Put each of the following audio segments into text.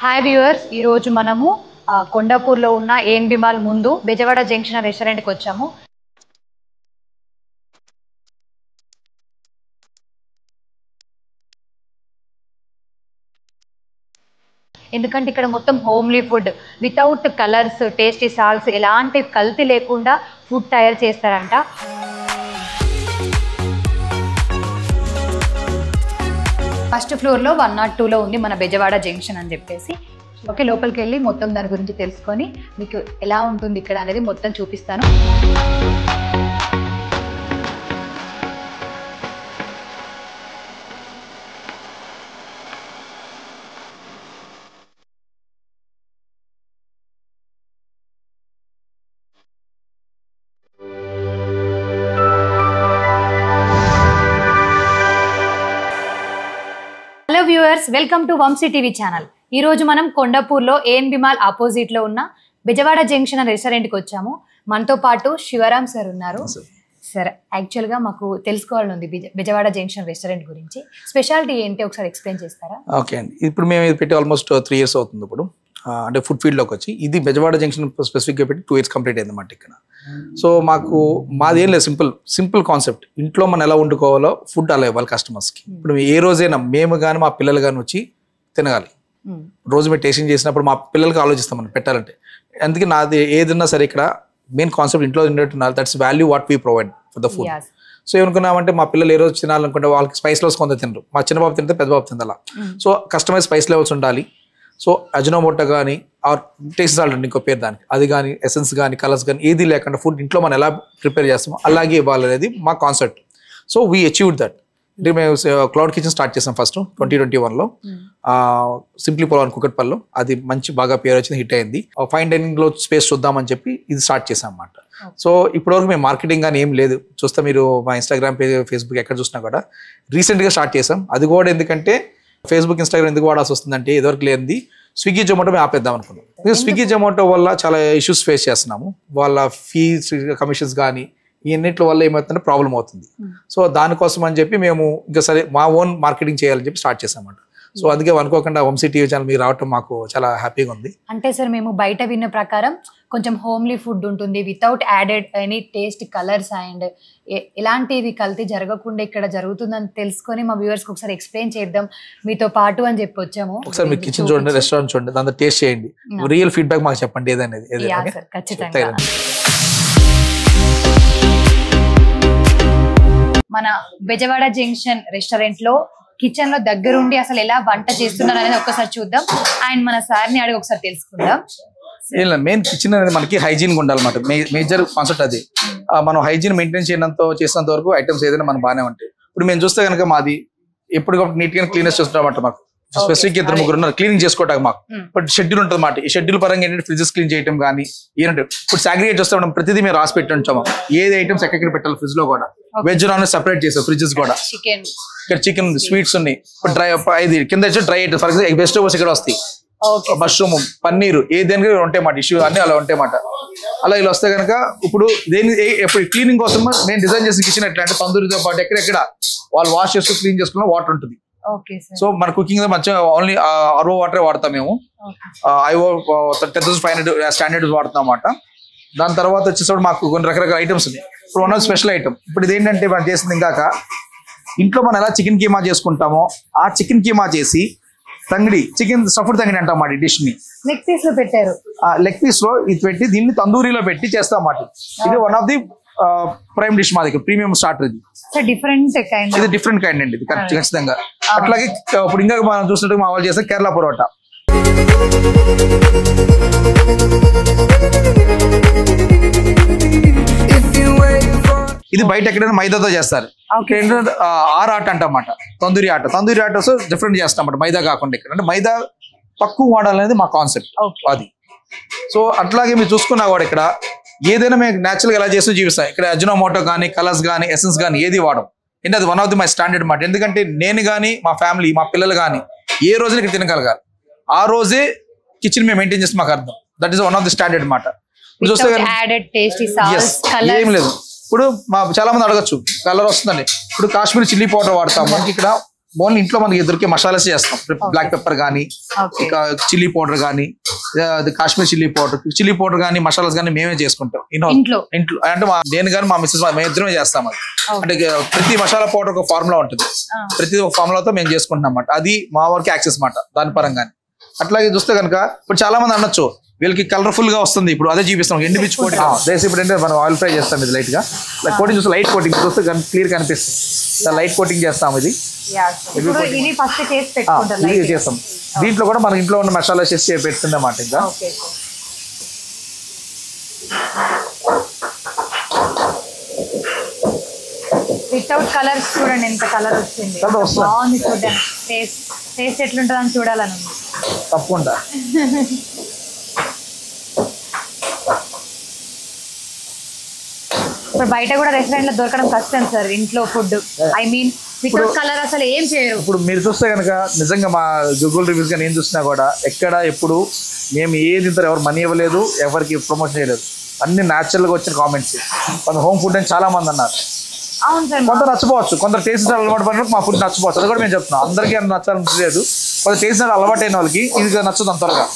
Hi viewers, ఈరోజు మనము కొండాపూర్లో ఉన్న ఏఎన్బి మాల్ ముందు బెజవాడ జంక్షన్ రెస్టారెంట్కి వచ్చాము. ఎందుకంటే ఇక్కడ మొత్తం homely food without colours, tasty salts, ఎలాంటి కల్తీ లేకుండా ఫుడ్ తయారు చేస్తారంట. ఫస్ట్ ఫ్లోర్లో 102లో ఉంది మన బెజవాడ జంక్షన్ అని చెప్పేసి. ఓకే, లోపలికి వెళ్ళి మొత్తం దాని గురించి తెలుసుకొని మీకు ఎలా ఉంటుంది ఇక్కడ అనేది మొత్తం చూపిస్తాను. Hello viewers, welcome to Vamsi TV channel. ఈరోజు మనం కొండాపూర్లో ఏఎన్బి మాల్ ఆపోజిట్లో ఉన్న బెజవాడ జంక్షన్ అనే రెస్టారెంట్కి వచ్చాము. మనతో పాటు శివరామ్ సార్ ఉన్నారు. సార్, యాక్చువల్గా మాకు తెలుసుకోవాలని ఉంది బెజవాడ జంక్షన్ రెస్టారెంట్ గురించి. స్పెషాలిటీ ఏంటి ఒకసారి ఎక్స్ప్లెయిన్ చేస్తారా? ఓకే అండి, ఇప్పుడు మేము పెట్టి ఆల్మోస్ట్ 3 years అవుతుంది. ఇప్పుడు అంటే ఫుడ్ ఫీల్డ్లోకి వచ్చి ఇది బెజవాడ జంక్షన్ స్పెసిఫిక్గా పెట్టి 2 years కంప్లీట్ అయింది అన్నమాట ఇక్కడ. సో మాది ఏం లేదు, సింపుల్ కాన్సెప్ట్. ఇంట్లో మనం ఎలా వండుకోవాలో ఫుడ్ అలా ఇవ్వాలి కస్టమర్స్కి. ఇప్పుడు ఏ రోజైనా మేము కానీ మా పిల్లలు కానీ వచ్చి తినగాలి. రోజు మేము టేస్టింగ్ చేసినప్పుడు మా పిల్లలకి ఆలోచిస్తాం మనం పెట్టాలంటే. అందుకే నాది ఏదన్నా సరే ఇక్కడ మెయిన్ కాన్సెప్ట్ ఇంట్లో తిన్నట్టు that's value what we provide for the food. So ఏమనుకున్నామంటే మా పిల్లలు ఏ రోజు తినాలనుకుంటే వాళ్ళకి స్పైస్ లెవెల్స్ కొంత తినరు. మా చిన్న బాబు తింటే పెద్ద బాబు తిందాలా. సో కస్టమైజ్ స్పైస్ లెవెల్స్ ఉండాలి. సో అజినోమోటో కానీ ఆర్ టేస్ట్ సాల్ట్ అండి ఇంకో పేరు దానికి, అది కానీ ఎసెన్స్ కానీ కలర్స్ కానీ ఏది లేకుండా ఫుడ్ ఇంట్లో మనం ఎలా ప్రిపేర్ చేస్తామో అలాగే ఇవ్వాలనేది మా concept. So we achieved that. అంటే మేము క్లౌడ్ కిచెన్ స్టార్ట్ చేసాం ఫస్ట్ 2021లో సింప్లీ పోలాన్ కుకట్పల్లిలో. అది మంచి బాగా పేరు వచ్చింది, హిట్ అయింది. ఫైన్ డైనింగ్ లో స్పేస్ చూద్దామని చెప్పి ఇది స్టార్ట్ చేసాం అన్నమాట. సో ఇప్పటివరకు మేము మార్కెటింగ్ కానీ ఏం లేదు. చూస్తే మీరు మా ఇన్స్టాగ్రామ్ పేజ్, ఫేస్బుక్ ఎక్కడ చూసినా కూడా రీసెంట్గా స్టార్ట్ చేసాం. అది కూడా ఎందుకంటే ఫేస్బుక్, ఇన్స్టాగ్రామ్ ఎందుకు వాడాల్సి వస్తుందంటే ఇదివరకు లేనిది స్విగ్గీ జొమాటో మేము ఆపేద్దాం అనుకున్నాం. స్విగ్గీ జొమాటో వల్ల చాలా ఇష్యూస్ ఫేస్ చేస్తున్నాము. వాళ్ళ ఫీస్, కమిషన్స్ కానీ ఇన్నింటి వల్ల ఏమవుతుందంటే ప్రాబ్లం అవుతుంది. సో దానికోసం అని చెప్పి మేము ఇంకా సరే మా ఓన్ మార్కెటింగ్ చేయాలని చెప్పి స్టార్ట్ చేసామన్నమాట. సో అందుకే అనుకోకుండా వంశీ టీవీ ఛానల్ మీరు రావటం మాకు చాలా హ్యాపీగా ఉంది. అంటే సార్, మేము బయట విన్న ప్రకారం కొంచెం హోమ్లీ ఫుడ్ ఉంటుంది, without added any taste, colours and ఎలాంటివి కల్తీ జరగకుండా ఇక్కడ జరుగుతుందని తెలుసుకొని మా వ్యూవర్స్కి ఒకసారి ఎక్స్ప్లెయిన్ చేద్దాం మీతో పాటు అని చెప్పి వచ్చాము. ఒకసారి మీరు కిచెన్ చూడండి, రెస్టారెంట్ చూడండి, దాంతో టేస్ట్ చేయండి, రియల్ ఫీడ్బ్యాక్ మాకు చెప్పండి ఏదనేది. ఖచ్చితంగా. మన బెజవాడ జంక్షన్ రెస్టారెంట్ లో కిచెన్ లో దగ్గరుండి అసలు ఎలా వంట చేస్తున్నారు అనేది ఒక్కసారి చూద్దాం. అండ్ మన సార్ని అడిగి ఒకసారి తెలుసుకుందాం. మెయిన్ కిచెన్ అనేది మనకి హైజీన్ గా ఉండాలన్నమాట. మేజర్ కాన్సెప్ట్ అది. మనం హైజీన్ మెయింటైన్ చేసినంత వరకు ఐటమ్స్ ఏదైనా మనం బాగానే ఉంటాయి. ఇప్పుడు మేము చూస్తే కనుక మాది ఎప్పటికప్పుడు నీట్ గా క్లీనెస్ చేస్తున్నామంట. మాకు స్పెసిఫిక్ 2-3 ఉన్నారు క్లీనింగ్ చేసుకోవడానికి. మాకు బట్ షెడ్యూల్ ఉంటుంది మాట. ఈ షెడ్యూల్ పరంగా ఏంటంటే ఫ్రిడ్జెస్ క్లీన్ చేయడం కానీ ఏంటంటే ఇప్పుడు సాగ్రిగేట్ చేస్తే మనం ప్రతిదీ మేము రాసి పెట్టి ఉంటాము. ఏది ఐటమ్స్ ఎక్కడికి పెట్టాలి ఫ్రిడ్జ్ లో కూడా. వెజ్ నాన్ వెజ్ సెపరేట్ చేస్తాం ఫ్రిడ్జెస్ కూడా. ఇక్కడ చికెన్, స్వీట్స్ ఉన్నాయి. ఇప్పుడు డ్రై ఇది కింద వచ్చి dry item, for example vegetables ఇక్కడ వస్తాయి. మష్రూమ్, పన్నీరు ఏదైనా ఉంటాయి మాట. ఇష్యూ అన్ని అలా ఉంటాయి మాట. అలా ఇలా వస్తే కనుక ఇప్పుడు ఎప్పుడు క్లీనింగ్ కోసం మేము డిజైన్ చేసిన కిచెన్ ఎట్లా అంటే తందూరితో పాటు ఎక్కడెక్కడ వాళ్ళు వాష్ చేసుకుని క్లీన్ చేసుకున్న వాటర్ ఉంటుంది. సో మన కుకింగ్ మంచిగా ఓన్లీ RO వాటరే వాడతాం మేము. IO 10,500 స్టాండర్డ్ వాడుతాం అన్నమాట. దాని తర్వాత వచ్చేసరికి మాకు కొన్ని రకరకాల ఐటమ్స్ ఉన్నాయి. ఇప్పుడు వన్ స్పెషల్ ఐటమ్ ఇప్పుడు ఇది ఏంటంటే మనం చేసింది ఇంకాక ఇంట్లో మనం ఎలా చికెన్ కీమా చేసుకుంటామో ఆ చికెన్ కీమా చేసి తంగిడి, చికెన్ సఫుడ్ తంగిడి అంటాం అన్నమాట. ఈ డిష్ ని లెగ్ పీస్ లో పెట్టారు. లెగ్ పీస్ లో ఇది పెట్టి దీన్ని తందూరిలో పెట్టి చేస్తాం అన్నమాట. ఇది one of the prime dish మా దగ్గర, ప్రీమియం స్టార్టర్. ఇది ఇది డిఫరెంట్ కైండ్ అండి. ఇది ఖచ్చితంగా. అట్లాగే ఇప్పుడు ఇంకా మనం చూసినట్టు మా వాళ్ళు చేస్తే కేరళ పరోటా. ఇది బయట ఎక్కడైనా మైదాతో చేస్తారు. ఆర్ ఆట అంటమాట, తందూరి ఆట. తందూరి ఆట డిఫరెంట్ చేస్తాం అన్నమాట, మైదా కాకుండా. ఇక్కడ అంటే మైదా తక్కువ వాడాలనేది మా కాన్సెప్ట్ అది. సో అట్లాగే మీరు చూసుకున్నా కూడా ఇక్కడ ఏదైనా మేము న్యాచురల్గా ఎలా చేస్తూ చూపిస్తాం. ఇక్కడ అజినోమోటో కానీ కలర్స్ కానీ ఎసెన్స్ కానీ ఏది వాడడం. అంటే అది one of the my standard మాట. ఎందుకంటే నేను కానీ మా ఫ్యామిలీ, మా పిల్లలు కానీ ఏ రోజున ఇక్కడ తినగలగాలి, ఆ రోజే కిచెన్ మేము మెయింటైన్ చేస్తే మాకు అర్థం. That is one of the standard మాట. ఇప్పుడు చూస్తే ఏం లేదు. ఇప్పుడు మా చాలా మంది అడగచ్చు కలర్ వస్తుందండి. ఇప్పుడు కాశ్మీర్ చిల్లీ పౌడర్ వాడతాం. మనకి ఇక్కడ ఓన్లీ ఇంట్లో మనకి దొరికే మసాలాస్ చేస్తాం. బ్లాక్ పెప్పర్ కానీ, ఇంకా చిల్లీ పౌడర్ కానీ, కాశ్మీర్ చిల్లీ పౌడర్ కానీ, మసాలాస్ కానీ మేమే చేసుకుంటాం ఇంట్లో. అంటే నేను కానీ మా మిస్సెస్ మేము ఇద్దరమే చేస్తాం. అది అంటే ప్రతి మసాలా పౌడర్ ఒక ఫార్ములా ఉంటుంది, ప్రతి ఒక ఫార్ములాతో మేము చేసుకుంటున్నాం అన్నమాట. అది మా వరకు యాక్సెస్ మాట దాని పరంగానే. అట్లాగే చూస్తే కనుక ఇప్పుడు చాలా మంది అనొచ్చు వీళ్ళకి కలర్ఫుల్ గా వస్తుంది, ఇప్పుడు అదే చూపిస్తాం ఎండిపిచ్చి కోటింగ్. దేశీ ఇప్పుడు అంటే మనం ఆయిల్ ఫ్రై చేస్తాం, ఇది లైట్ గా కోటింగ్ చూస్తే లైట్ కోటింగ్ చూస్తే క్లియర్ కనిపిస్తుంది. లైట్ కోటింగ్ చేస్తాం ఇది చేస్తాం. దీంట్లో కూడా మన ఇంట్లో ఉన్న మసాలా చేసి పెడుతుంది అన్నమాట. ఇంకా వితౌట్ కలర్స్ చూడండి ఎంత కలర్ వచ్చింది, బాగుంది చూడండి. టేస్ట్ ఎట్లుంటుంది అని చూడాలని తప్పకుండా. ఇప్పుడు బయట కూడా రెస్టారెంట్ లో దొరకడం కష్టం సార్ ఇంట్లో food. I mean without colour అసలు ఏం చేయరు. ఇప్పుడు మీరు చూస్తే కనుక నిజంగా మా గూగుల్ రివ్యూస్ గా నేను చూసినా కూడా ఎక్కడ ఎప్పుడు మేము ఏది తింటారు ఎవరు మనీ ఇవ్వలేదు, ఎవరికి ప్రమోషన్ చేయలేదు, అన్ని న్యాచురల్ గా వచ్చిన కామెంట్స్. కొంత హోమ్ ఫుడ్ అని చాలా మంది అన్నారు. అవును సార్, కొంత నచ్చపోవచ్చు, కొందరు టేస్ట్ అలవాటు పడినప్పుడు మా ఫుడ్ నచ్చపోవచ్చు, అది కూడా మేము చెప్తున్నాం. అందరికీ నచ్చాలని లేదు, కొంత టేస్ట్ అలవాటు అయిన వాళ్ళకి ఇది నచ్చదు అంత త్వరగా.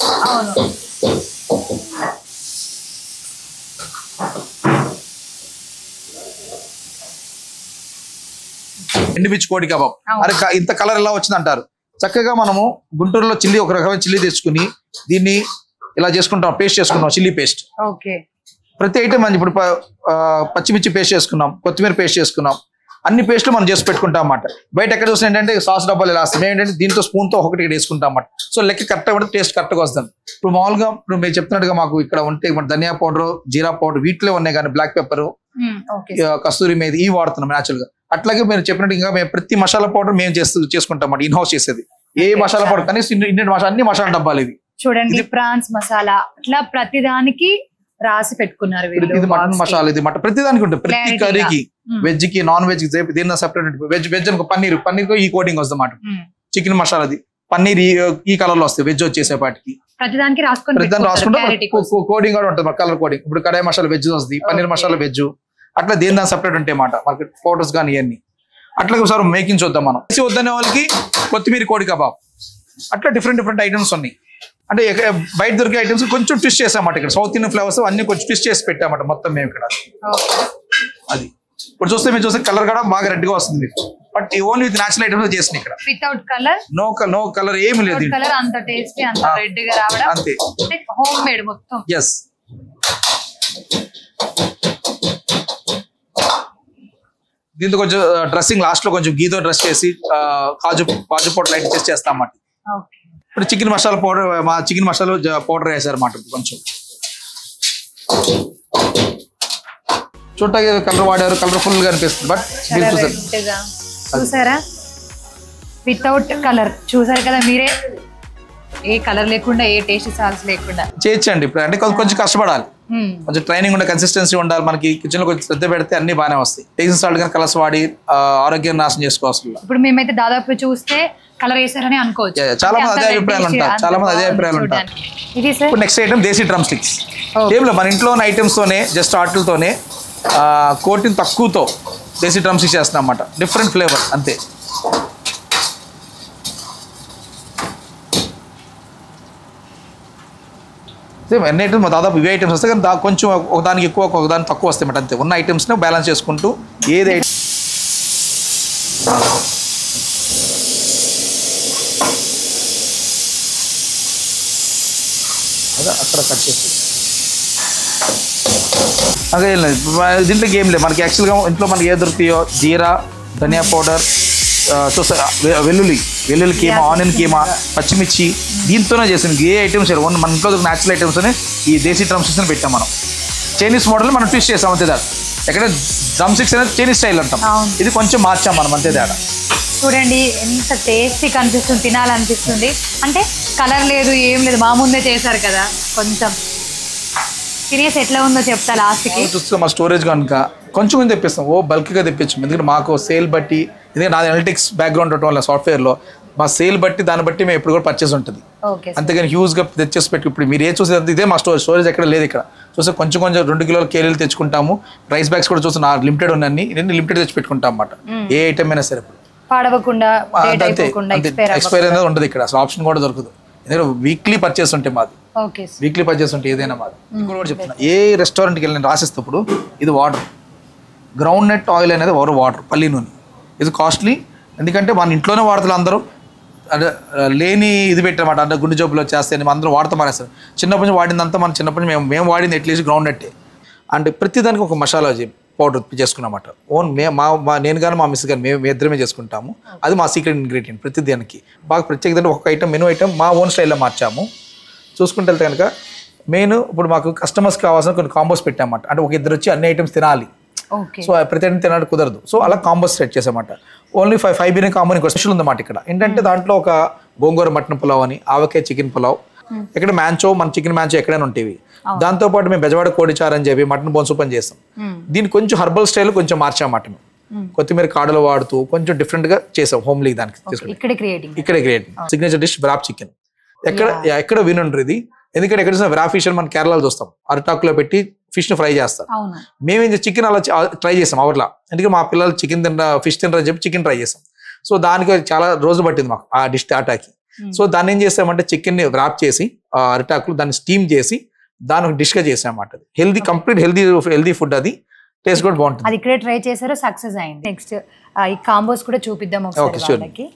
ఎండిపిచ్చి కోడి కబాబ్. అరే ఇంత కలర్ ఎలా వచ్చింది అంటారు. చక్కగా మనము గుంటూరులో చిల్లీ ఒక రకమైన చిల్లీ తెచ్చుకుని దీన్ని ఇలా చేసుకుంటాం, పేస్ట్ చేసుకుంటాం, చిల్లీ పేస్ట్. ప్రతి ఐటమ్ అని ఇప్పుడు పచ్చిమిర్చి పేస్ట్ చేసుకున్నాం, కొత్తిమీర పేస్ట్ చేసుకున్నాం, అన్ని పేస్ట్లు మనం చేసి పెట్టుకుంటాం అన్నమాట. బయట ఎక్కడ చూసిన ఏంటంటే సాస్ డబ్బాలు ఇలా వస్తాయి, ఏంటంటే దీంతో స్పూన్తో ఒకటి వేసుకుంటాం అన్నమాట. సో లెక్క కరెక్ట్గా కూడా టేస్ట్ కరెక్ట్గా వస్తుంది. ఇప్పుడు మామూలుగా ఇప్పుడు మీరు చెప్తున్నట్టుగా మాకు ఇక్కడ ఉంటే ధనియా పౌడర్, జీరా పౌడర్ వీటిలో ఉన్నాయి, కానీ బ్లాక్ పెప్పర్, కస్తూరి మేది ఇవి వాడుతున్నాం న్యాచురల్ గా. అట్లాగే మీరు చెప్పినట్టు ఇంకా మేము ప్రతి మసాలా పౌడర్ మేము చేసుకుంటాం అన్నమాట. ఇన్ హౌస్ చేసేది ఏ మసాలా పౌడర్ కానీ ఇండియన్ మసాలా, అన్ని మసాలా డబ్బాలు ఇవి చూడండి. ప్రాన్స్ మసాలా అట్లా ప్రతి దానికి రాసి పెట్టుకున్నారు. ఇది మటన్ మసాలా, ఇది మటన్ ప్రతి దానికి ఉంటుంది. ప్రతి కర్రీకి, వెజ్ కి, నాన్ వెజ్ కి దీని సెపరేట్. వెజ్ అనుకో పన్నీర్ ఈ కోటింగ్ వస్తుంది అన్నమాట. చికెన్ మసాలాది పన్నీర్ ఈ కలర్ లో వస్తాయి. వెజ్ వచ్చేసేపాటికి ప్రతి దానికి రాసుకుంటే కోడింగ్ కూడా ఉంటుంది, కలర్ కోడింగ్. ఇప్పుడు కడాయి మసాలా వెజ్ వస్తుంది, పన్నీర్ మసాలా వెజ్, అట్లా దేని దాని సెపరేట్ ఉంటాయి అన్నమాట. మార్కెట్ ఫోటోస్ కానీ ఇవన్నీ అట్లా ఒకసారి మేకింగ్ చూద్దాం మనం. వద్దనే వాళ్ళకి కొత్తిమీర కోడి కబాబ్, అట్లా డిఫరెంట్ ఐటమ్స్ ఉన్నాయి. అంటే బయట దొరికే ఐటమ్స్ కొంచెం ట్విస్ట్ చేసామాట. ఇక్కడ సౌత్ ఇండియన్ ఫ్లేవర్స్ అన్ని కొంచెం ట్విస్ట్ చేసి పెట్టామట మొత్తం మేము ఇక్కడ. అది ఇప్పుడు చూస్తే మీరు చూస్తే కలర్ కూడా బాగా రెడ్ గా వస్తుంది, but only with natural items చేసిన ఇక్కడ. వితౌట్ కలర్, నో కలర్ ఏమి లేదు. కలర్ అంత టేస్టీ, అంత రెడ్ గా రావడం అంతే. హోమ్ మేడ్ మొత్తం. ఎస్. దీంతో కొంచెం డ్రెస్సింగ్ లాస్ట్ లో కొంచెం గీతో డ్రెస్ చేసి కాజు పొట్టు లైట్ టెస్ట్ చేస్తాం అన్నమాట. ఇప్పుడు చికెన్ మసాలా పౌడర్, మా చికెన్ మసాలా పౌడర్ వేసారు అన్నమాట. కొంచెం చూడటానికి కలర్ వాడారు, కలర్ఫుల్ గా అనిపిస్తుంది. బట్ చూసారా వితౌట్ కలర్, చూసారు కదా మీరే, ఏ కలర్ లేకుండా, ఏ టేస్ట్ సాల్స్ లేకుండా చేయొచ్చండి. ఇప్పుడు అంటే కొంచెం కష్టపడాలి, కొంచెం ట్రైనింగ్ ఉండే, కన్సిస్టెన్సీ ఉండాలి. మనకి కిచెన్ లో కొంచెం శ్రద్ధ పెడితే అన్ని బాగానే వస్తాయి. టేస్ట్ సాల్ట్ కానీ కలర్స్ వాడి ఆరోగ్యం నాశనం చేసుకోవచ్చు. ఇప్పుడు మేమైతే దాదాపు చూస్తే కలర్ వేసారని అనుకోవచ్చు. చాలా మంది అదే అభిప్రాయాలు ఉంటారు. ఇప్పుడు నెక్స్ట్ ఐటమ్ దేశీ డ్రమ్ స్టిక్స్. టేబుల్ మన ఇంట్లో ఉన్న ఐటమ్స్ తోనే, జస్ట్ ఆటలతోనే కోటింగ్ తక్కువతో దేశీ డ్రమ్ స్టిక్స్ చేస్తున్నాం అన్నమాట. డిఫరెంట్ ఫ్లేవర్ అంతే. ఎన్ని ఐటమ్స్ దాదాపు ఇవే ఐటమ్స్ వస్తాయి, కానీ కొంచెం ఒకదానికి ఎక్కువ, ఒకదానికి తక్కువ వస్తాయి అన్నమాట. అంతే. ఉన్న ఐటమ్స్ని బ్యాలెన్స్ చేసుకుంటూ ఏది ఐటమ్ అదే అక్కడ కట్ చేసి అదే దీంట్లో ఏం లేదు. మనకి యాక్చువల్గా ఇంట్లో మనకి ఏ దొరుకుతాయో జీరా, ధనియా పౌడర్, చూస్తారా వెల్లుల్లి కీమా, ఆనియన్ కీమా, పచ్చిమిర్చి, దీంతోనే చేసాం. ఏ ఐటమ్స్ మన ఇంట్లో న్యాచురల్ ఐటమ్స్తోనే ఈ దేశీ డ్రమ్ స్టిక్స్ పెట్టాం మనం. చైనీస్ మోడల్ మనం ట్విస్ట్ చేసాం అంతే తేడా. ఎక్కడ డ్రమ్ స్టిక్స్ అనేది చైనీస్ స్టైల్ అంటాం, ఇది కొంచెం మార్చాం మనం అంతే తేడా. చూడండి ఎంత టేస్టీ కనిపిస్తుంది, తినాలనిపిస్తుంది. అంటే కలర్ లేదు, ఏం లేదు, మా ముందే చేశారు కదా. కొంచెం తినేసి ఎట్లా ఉందో చెప్తా లాస్ట్కి. చూస్తే మా స్టోరేజ్ కనుక కొంచెం తెప్పిస్తాం, బల్క్గా తెప్పించాం. ఎందుకంటే మాకు సేల్ బట్టి, ఎందుకంటే నాది అనలిటిక్స్ బ్యాక్గ్రౌండ్ ఉండటం వల్ల సాఫ్ట్వేర్లో మా సేల్ బట్టి దాన్ని బట్టి మేము ఎప్పుడు కూడా పర్చేస్ ఉంటుంది. అంతేగాని హ్యూజ్గా తెచ్చేసి పెట్టి ఇప్పుడు మీరు ఏ చూసేది ఇదే మా స్టోరేజ్ ఎక్కడ లేదు. ఇక్కడ చూస్తే కొంచెం 2 కిలోల కేరీలు తెచ్చుకుంటాము. రైస్ బ్యాగ్స్ కూడా చూస్తే నా లిమిటెడ్ ఉన్నాయి, లిమిటెడ్ తెచ్చి పెట్టుకుంటాం అన్నమాట. ఏ ఐటమ్ అయినా సరే. పాడవకుండా డేట్ అయిపోకుండా ఎక్స్పైర్ అనేది ఉండదు ఇక్కడ, అసలు ఆప్షన్ కూడా దొరకదు. ఎందుకంటే వీక్లీ పర్చేస్ ఉంటాయి మాది, వీక్లీ పర్చేస్ ఉంటాయి ఏదైనా మాది. ఇంకోటి కూడా చెప్తున్నా, ఏ రెస్టారెంట్కి వెళ్ళి నేను రాసిస్తప్పుడు ఇది వాటర్, గ్రౌండ్ నట్ ఆయిల్ అనేది వాటర్, పల్లి నూనె. ఇది కాస్ట్లీ, ఎందుకంటే మన ఇంట్లోనే వాడతారు అందరూ, అంటే లేని ఇది పెట్టారన్నమాట. అంటే గుండె జబ్బులు వచ్చేస్తే అందరూ వాడతాం మానేస్తారు. చిన్నప్పటి నుంచి వాడిందంతా మన చిన్నప్పటి నుంచి మేము వాడింది అట్లీస్ట్ గ్రౌండ్ నట్టే. అంటే ప్రతిదానికి ఒక మసాలా పౌడర్ చేసుకున్నమాట. ఓన్ నేను కానీ మా మిస్ కానీ మేము ఇద్దరమే చేసుకుంటాము. అది మా సీక్రెట్ ఇంగ్రీడియంట్. ప్రతిదానికి బాగా ప్రత్యేకత ఒక ఐటమ్, మెనూ ఐటమ్ మా ఓన్ స్టైల్లో మార్చాము. చూసుకుంటే వెళ్తే కనుక మెయిన్ ఇప్పుడు మాకు కస్టమర్స్కి కావాల్సిన కొన్ని కాంబోస్ పెట్టామన్నమాట. అంటే ఒక ఇద్దరు వచ్చి అన్ని ఐటమ్స్ తినాలి, సో ప్రతి ఐటమ్ తినడానికి కుదరదు. సో అలా కాంబోస్ సెట్ చేసామన్నమాట. ఓన్లీ 5 బిర్యానీ కాంబో ఇంకో స్పెషల్ ఉందన్నమాట ఇక్కడ. ఏంటంటే దాంట్లో ఒక గోంగూర మటన్ పులావ్ అని, ఆవకాయ చికెన్ పులావ్, ఇక్కడ మ్యాంచో మన చికెన్ మ్యాంచో ఎక్కడైనా ఉంటాయి. దాంతో పాటు మేము బెజవాడ కోడిచారు అని చెప్పి మటన్ బోన్ సూప్ అని చేస్తాం. దీన్ని కొంచెం హర్బల్ స్టైల్ కొంచెం మార్చామాట. కొత్తిమీర కాడలు వాడుతూ కొంచెం డిఫరెంట్ గా చేసాం. హోమ్లీ దానికి ఇక్కడే create signature dish wrap chicken. ఎక్కడ వినుండ్రు ఇది, ఎందుకంటే ఎక్కడ చూసిన వ్రాప్ ఫిష్ మన కేరళలో చూస్తాం, అరటాకులో పెట్టి ఫిష్ ని ఫ్రై చేస్తారు. మేమేం చికెన్ అలా ట్రై చేస్తాం అవర్లా, ఎందుకంటే మా పిల్లలు చికెన్ ఫిష్ తినరని చెప్పి చికెన్ ట్రై చేస్తాం. సో దానికి చాలా రోజులు పట్టింది మాకు ఆ డిష్ ఆటాకి. సో దాన్ని ఏం చేస్తామంటే చికెన్ ని వ్రాప్ చేసి అరిటాకులు దాన్ని స్టీమ్ చేసి దాని ఒక డిష్ గా చేసామన్నమాట. Healthy, complete healthy food. అది టేస్ట్ కూడా బాగుంటుంది. అది ఇక్కడే ట్రై చేశారు, సక్సెస్ అయింది. నెక్స్ట్ ఈ కాంబోస్ కూడా చూపిద్దాం ఒకసారి వాళ్ళకి.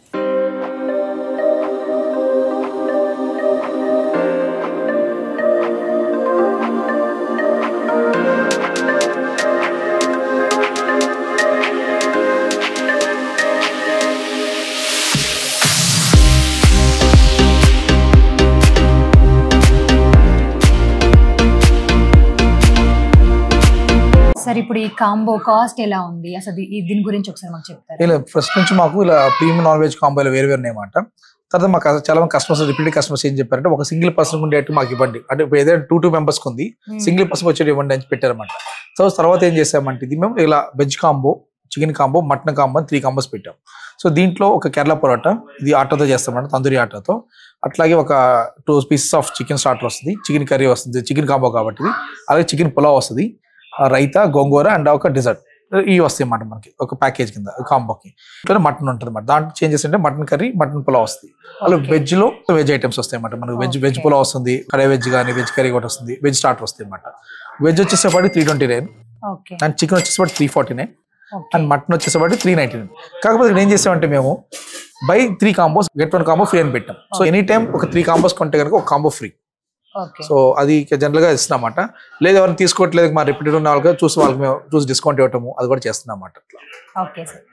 సార్ ఇప్పుడు ఈ కాంబో కాస్ట్ ఎలా ఉంది అసలు, దీని గురించి ఒకసారి మాకు చెప్తారు? ఫస్ట్ నుంచి మాకు ఇలా ప్రీమియం నాన్ వెజ్ కాంబోలు వేరు ఉన్నాయన్నమాట. తర్వాత మాకు చాలా మంది కస్టమర్స్, రిపీటెడ్ కస్టమర్స్ ఏం చెప్పారంటే ఒక సింగిల్ పర్సన్ ఉండేట్టు మాకు ఇవ్వండి, అంటే ఏదైనా 2 మెంబర్స్ ఉంది, సింగిల్ పర్సన్ వచ్చేది ఇవ్వండి అని పెట్టారన్నమాట. సో తర్వాత ఏం చేసామంటే ఇది మేము ఇలా veg combo, chicken combo, mutton combo అని 3 కాంబోస్ పెట్టాం. సో దీంట్లో ఒక కేరళ పొరాటా, ఇది ఆటోతో చేస్తామంట, తందూరి ఆటోతో. అట్లాగే ఒక 2 పీసెస్ ఆఫ్ చికెన్ స్టార్టర్ వస్తుంది, చికెన్ కర్రీ వస్తుంది, చికెన్ కాంబో కాబట్టి. అలాగే చికెన్ పులావ్ వస్తుంది, రైతా, గోంగూర అండ్ ఒక డిజర్ట్, ఇవి వస్తాయి అన్నమాట మనకి ఒక ప్యాకేజ్ కింద కాంబోకి. ఇట్లా మటన్ ఉంటుంది అన్నమాట. దాంట్లో చేంజెస్ అంటే మటన్ కర్రీ, మటన్ పులావ్ వస్తుంది. అలా వెజ్ లో వెజ్ ఐటమ్స్ వస్తాయి అన్నమాట మనకి. వెజ్ పులావ్ వస్తుంది, కర్రీ వెజ్ కానీ వెజ్ కర్రీ కూడా వస్తుంది, వెజ్ స్టార్టర్ వస్తాయి అన్నమాట. వెజ్ వచ్చేసేపాటి 329 అండ్ చికెన్ వచ్చేసేపాటి 349 అండ్ మటన్ వచ్చేసేపాటి 399. కాకపోతే ఇక్కడ ఏం చేసామంటే మేము buy 3 combos get 1 combo free అని పెట్టాం. సో ఎనీ టైం ఒక 3 కాంబోస్ కొంటే కనుక ఒక కాంబో ఫ్రీ. సో అది జనరల్ గా ఇస్తున్నామాట. లేదు ఎవరిని తీసుకోవట్లేదు మా రిపీటెడ్ ఉన్న వాళ్ళకి చూసి వాళ్ళకి మేము చూసి డిస్కౌంట్ ఇవ్వటము అది కూడా చేస్తున్నామాట. ఓకే సార్,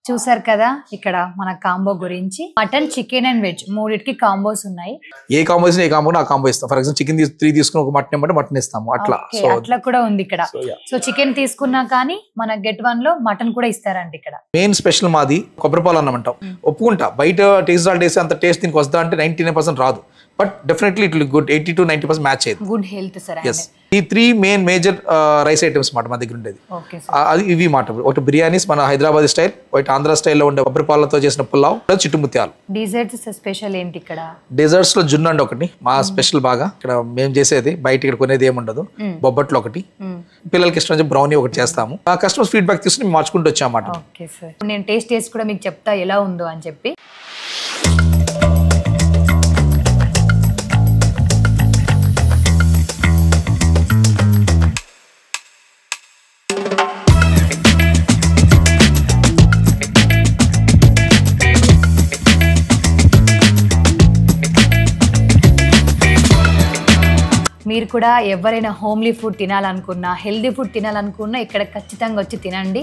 చూసారు కదా ఇక్కడ మన కాంబో గురించి. మటన్, చికెన్ అండ్ వెజ్ మూడింటికి కాంబోస్ ఉన్నాయి. ఏ కాంబో ఏ కాంబో ఆ కాంబో ఇస్తాం. ఫర్ ఎగ్జాంపుల్ చికెన్ 3 తీసుకుని ఒక మటన్ ఇవ్వమంటే మటన్ ఇస్తాము అట్లా. సో అట్లా కూడా ఉంది ఇక్కడ. సో చికెన్ తీసుకున్నా కానీ మన గెట్ 1 లో మటన్ కూడా ఇస్తారండి ఇక్కడ. మెయిన్ స్పెషల్ మాది కొబ్బరిపాలు అన్నమాట. ఒప్పుకుంటా, బయట టేస్ట్ సాల్ట్ వేసి అంత టేస్ట్ దీనికి వస్తా అంటే 99% రాదు, but definitely it will good 80 to 90% match అయ్యింది. Good health sir. ఈ 3 మేజర్ రైస్ ఐటమ్స్ మాట మా దగ్గర ఉండేది. అది ఇవి మాట. ఒకటి బిర్యానీస్ మన హైదరాబాద్ స్టైల్, ఒకటి ఆంధ్ర స్టైల్లో ఉండే కొబ్బరిపాలతో చేసిన పులావ్, చిట్టుముత్యాలు. డిజర్ట్స్ స్పెషల్ ఏంటి ఇక్కడ? డెజర్ట్స్ లో జున్ను అండి ఒకటి మా స్పెషల్. బాగా ఇక్కడ మేము చేసేది, బయట ఇక్కడ కొనేది ఏముండదు. బొబ్బట్లు ఒకటి, పిల్లలకి ఇష్టం బ్రౌనీ ఒకటి చేస్తాము. ఆ కస్టమర్స్ ఫీడ్బ్యాక్ తీసుకుని మార్చుకుంటూ వచ్చామాట. ఓకే సార్, నేను టేస్ట్ చేసి కూడా మీకు చెప్తా ఎలా ఉందో అని చెప్పి. మీరు కూడా ఎవరైనా హోమ్లీ ఫుడ్ తినాలనుకున్నా, హెల్దీ ఫుడ్ తినాలనుకున్నా ఇక్కడ ఖచ్చితంగా వచ్చి తినండి.